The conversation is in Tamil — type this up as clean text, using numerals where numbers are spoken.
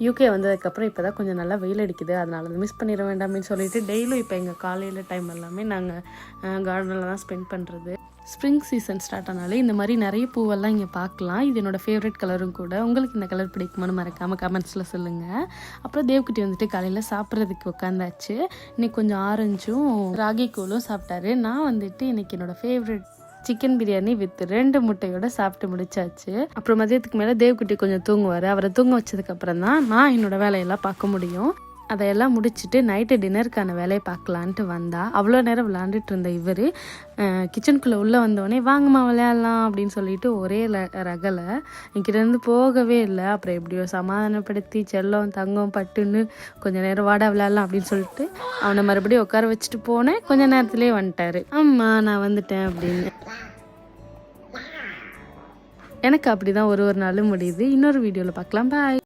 யூகே வந்ததுக்கப்புறம் இப்போ தான் கொஞ்சம் நல்லா வெயில் அடிக்குது, அதனால அதை மிஸ் பண்ணிட வேண்டாம்னு சொல்லிட்டு டெய்லியும் இப்போ எங்கள் காலையில் டைம் எல்லாமே நாங்கள் கார்டனில் தான் ஸ்பெண்ட் பண்ணுறது. ஸ்ப்ரிங் சீசன் ஸ்டார்ட் ஆனாலே இந்த மாதிரி நிறைய பூவெல்லாம் இங்கே பார்க்கலாம். இது என்னோடய ஃபேவரட் கலரும் கூட. உங்களுக்கு இந்த கலர் பிடிக்குமான்னு மறக்காமல் கமெண்ட்ஸில் சொல்லுங்கள். அப்புறம் தேவ்குட்டி வந்துட்டு காலையில் சாப்பிட்றதுக்கு உட்காந்தாச்சு. இன்றைக்கி கொஞ்சம் ஆரஞ்சும் ராகி கூழும் சாப்பிட்டாரு. நான் வந்துட்டு இன்றைக்கி என்னோடய ஃபேவரட் சிக்கன் பிரியாணி வித் 2 முட்டையோட சாப்பிட்டு முடிச்சாச்சு. அப்புறம் மதியத்துக்கு மேலே தேவ்குட்டி கொஞ்சம் தூங்குவார். அவரை தூங்க வச்சதுக்கப்புறம் தான் நான் என்னோடய வேலையெல்லாம் பார்க்க முடியும். அதையெல்லாம் முடிச்சுட்டு நைட்டு டின்னருக்கான வேலையை பார்க்கலான்ட்டு வந்தால் அவ்வளோ நேரம் விளாண்டுட்டு இருந்த இவர் கிச்சனுக்குள்ளே உள்ளே வந்தோடனே வாங்கம்மா விளையாடலாம் அப்படின்னு சொல்லிட்டு ஒரே ரகலை என்கிட்டேருந்து போகவே இல்லை. அப்புறம் எப்படியோ சமாதானப்படுத்தி செல்லம் தங்கம் பட்டுன்னு கொஞ்சம் நேரம் வாடா விளையாடலாம் அப்படின்னு சொல்லிட்டு அவனை மறுபடியும் உட்கார வச்சுட்டு போனேன். கொஞ்சம் நேரத்துலேயே வந்துட்டார். அம்மா நான் வந்துட்டேன் அப்படின்னு. எனக்கு அப்படி தான் ஒரு நாளும் முடியுது. இன்னொரு வீடியோவில் பார்க்கலாம். பாய்.